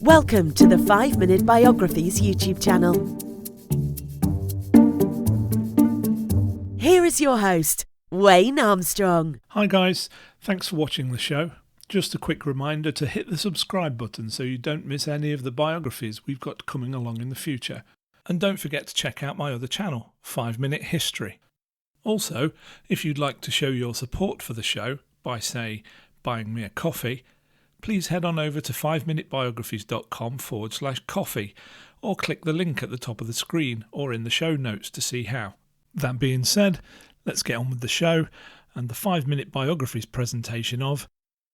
Welcome to the 5 Minute Biographies YouTube channel. Here is your host, Wayne Armstrong. Hi guys, thanks for watching the show. Just a quick reminder to hit the subscribe button so you don't miss any of the biographies we've got coming along in the future. And don't forget to check out my other channel, 5 Minute History. Also, if you'd like to show your support for the show by, say, buying me a coffee, please head on over to 5minutebiographies.com/coffee or click the link at the top of the screen or in the show notes to see how. That being said, let's get on with the show and the 5 Minute Biographies presentation of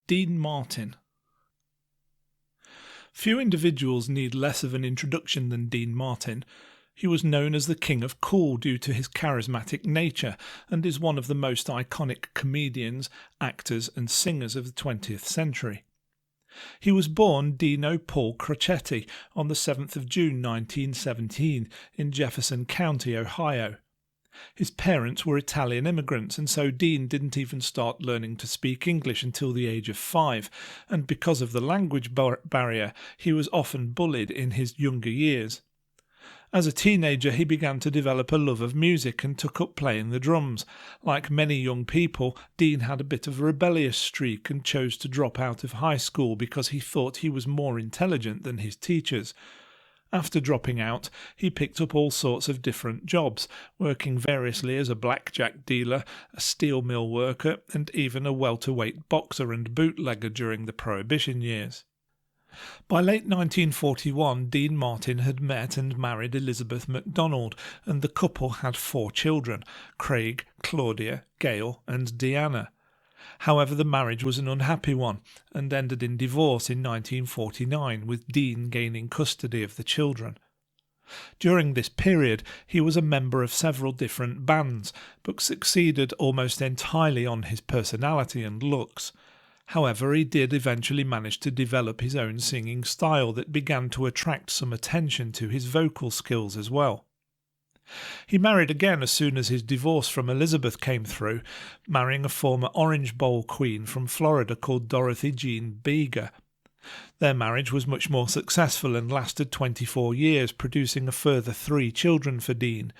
Dean Martin. Few individuals need less of an introduction than Dean Martin. He was known as the King of Cool due to his charismatic nature and is one of the most iconic comedians, actors and singers of the 20th century. He was born Dino Paul Crocetti on the 7th of June 1917 in Jefferson County, Ohio. His parents were Italian immigrants, and so Dean didn't even start learning to speak English until the age of 5, and because of the language barrier, he was often bullied in his younger years. As a teenager, he began to develop a love of music and took up playing the drums. Like many young people, Dean had a bit of a rebellious streak and chose to drop out of high school because he thought he was more intelligent than his teachers. After dropping out, he picked up all sorts of different jobs, working variously as a blackjack dealer, a steel mill worker, and even a welterweight boxer and bootlegger during the Prohibition years. By late 1941, Dean Martin had met and married Elizabeth MacDonald, and the couple had 4 children, Craig, Claudia, Gail and Deanna. However, the marriage was an unhappy one and ended in divorce in 1949, with Dean gaining custody of the children. During this period, he was a member of several different bands, but succeeded almost entirely on his personality and looks. However, he did eventually manage to develop his own singing style that began to attract some attention to his vocal skills as well. He married again as soon as his divorce from Elizabeth came through, marrying a former Orange Bowl queen from Florida called Dorothy Jean Beeger. Their marriage was much more successful and lasted 24 years, producing a further 3 children for Dean.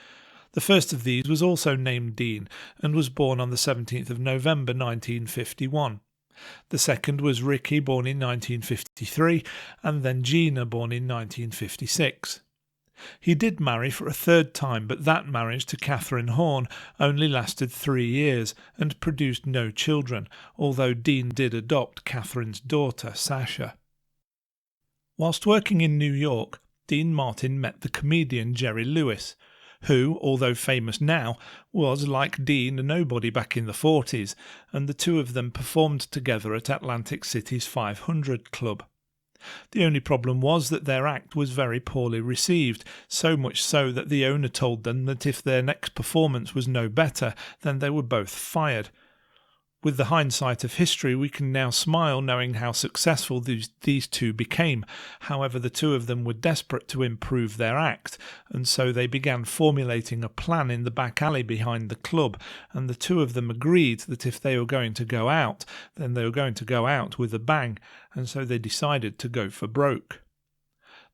The first of these was also named Dean and was born on the 17th of November 1951. The second was Ricky, born in 1953, and then Gina, born in 1956. He did marry for a 3rd time, but that marriage to Catherine Horn only lasted 3 years and produced no children, although Dean did adopt Catherine's daughter, Sasha. Whilst working in New York, Dean Martin met the comedian Jerry Lewis, who, although famous now, was, like Dean, a nobody back in the 40s, and the two of them performed together at Atlantic City's 500 Club. The only problem was that their act was very poorly received, so much so that the owner told them that if their next performance was no better, then they were both fired. With the hindsight of history, we can now smile knowing how successful these two became. However, the two of them were desperate to improve their act, and so they began formulating a plan in the back alley behind the club, and the two of them agreed that if they were going to go out, then they were going to go out with a bang, and so they decided to go for broke.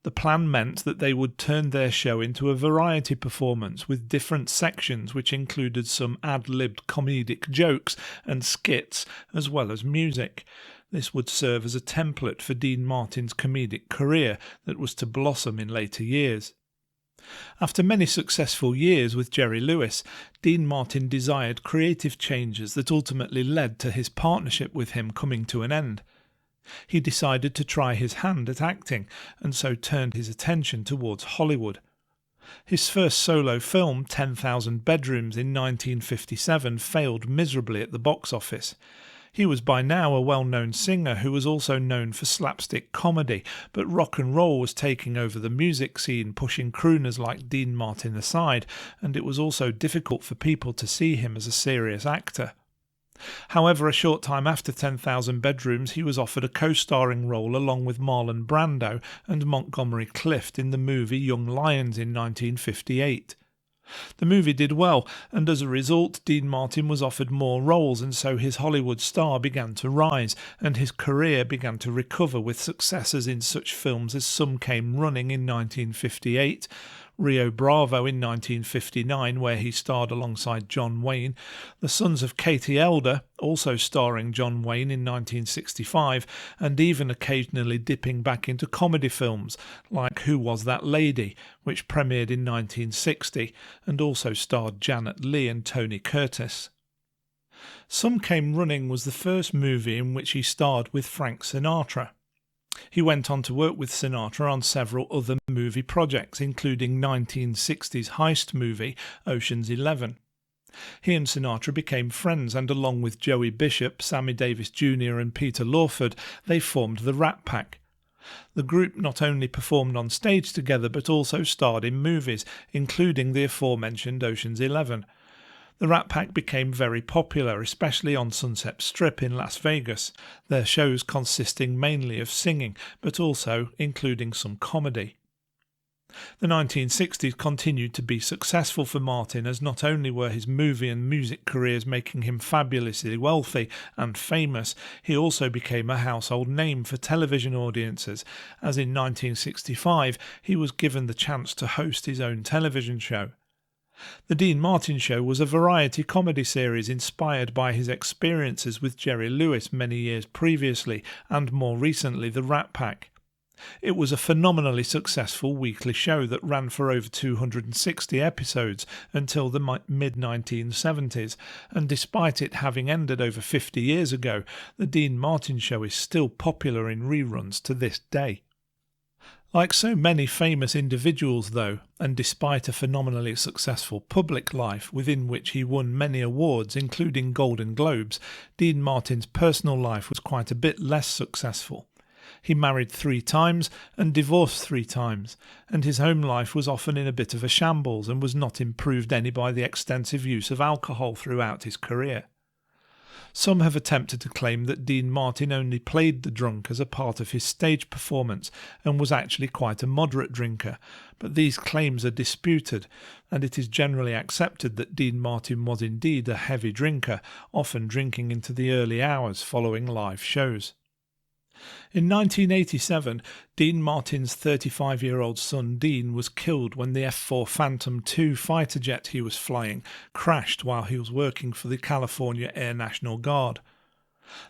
The plan meant that they would turn their show into a variety performance with different sections which included some ad-libbed comedic jokes and skits as well as music. This would serve as a template for Dean Martin's comedic career that was to blossom in later years. After many successful years with Jerry Lewis, Dean Martin desired creative changes that ultimately led to his partnership with him coming to an end. He decided to try his hand at acting and so turned his attention towards Hollywood. His first solo film, 10,000 Bedrooms in 1957, failed miserably at the box office. He was by now a well-known singer who was also known for slapstick comedy, but rock and roll was taking over the music scene, pushing crooners like Dean Martin aside, and it was also difficult for people to see him as a serious actor. However, a short time after 10,000 Bedrooms, he was offered a co-starring role along with Marlon Brando and Montgomery Clift in the movie Young Lions in 1958. The movie did well, and as a result Dean Martin was offered more roles, and so his Hollywood star began to rise, and his career began to recover with successes in such films as Some Came Running in 1958, Rio Bravo in 1959, where he starred alongside John Wayne, The Sons of Katie Elder, also starring John Wayne in 1965, and even occasionally dipping back into comedy films like Who Was That Lady, which premiered in 1960 and also starred Janet Leigh and Tony Curtis. Some Came Running was the first movie in which he starred with Frank Sinatra. He went on to work with Sinatra on several other movie projects, including 1960s heist movie Ocean's 11. He and Sinatra became friends, and along with Joey Bishop, Sammy Davis Jr. and Peter Lawford, they formed the Rat Pack. The group not only performed on stage together but also starred in movies, including the aforementioned Ocean's 11. The Rat Pack became very popular, especially on Sunset Strip in Las Vegas, their shows consisting mainly of singing, but also including some comedy. The 1960s continued to be successful for Martin, as not only were his movie and music careers making him fabulously wealthy and famous, he also became a household name for television audiences, as in 1965 he was given the chance to host his own television show. The Dean Martin Show was a variety comedy series inspired by his experiences with Jerry Lewis many years previously, and more recently the Rat Pack. It was a phenomenally successful weekly show that ran for over 260 episodes until the mid-1970s, and despite it having ended over 50 years ago, the Dean Martin Show is still popular in reruns to this day. Like so many famous individuals though, and despite a phenomenally successful public life within which he won many awards including Golden Globes, Dean Martin's personal life was quite a bit less successful. He married 3 times and divorced 3 times, and his home life was often in a bit of a shambles and was not improved any by the extensive use of alcohol throughout his career. Some have attempted to claim that Dean Martin only played the drunk as a part of his stage performance and was actually quite a moderate drinker, but these claims are disputed, and it is generally accepted that Dean Martin was indeed a heavy drinker, often drinking into the early hours following live shows. In 1987, Dean Martin's 35-year-old son Dean was killed when the F-4 Phantom II fighter jet he was flying crashed while he was working for the California Air National Guard.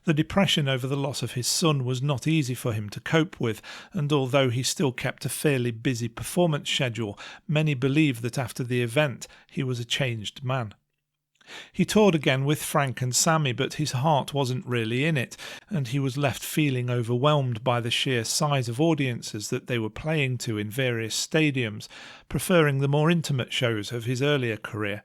The depression over the loss of his son was not easy for him to cope with, and although he still kept a fairly busy performance schedule, many believe that after the event he was a changed man. He toured again with Frank and Sammy, but his heart wasn't really in it, and he was left feeling overwhelmed by the sheer size of audiences that they were playing to in various stadiums, preferring the more intimate shows of his earlier career.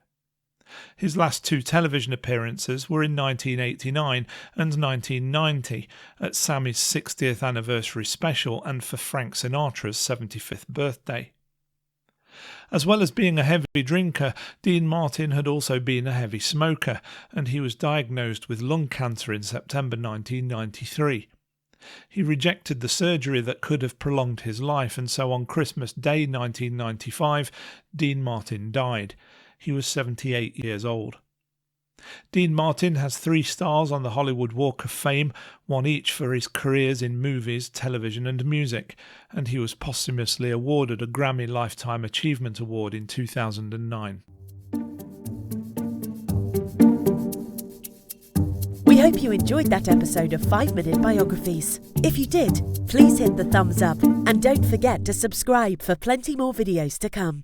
His last 2 television appearances were in 1989 and 1990, at Sammy's 60th anniversary special and for Frank Sinatra's 75th birthday. As well as being a heavy drinker, Dean Martin had also been a heavy smoker, and he was diagnosed with lung cancer in September 1993. He rejected the surgery that could have prolonged his life, and so on Christmas Day 1995, Dean Martin died. He was 78 years old. Dean Martin has 3 stars on the Hollywood Walk of Fame, 1 each for his careers in movies, television and music, and he was posthumously awarded a Grammy Lifetime Achievement Award in 2009. We hope you enjoyed that episode of 5 Minute Biographies. If you did, please hit the thumbs up and don't forget to subscribe for plenty more videos to come.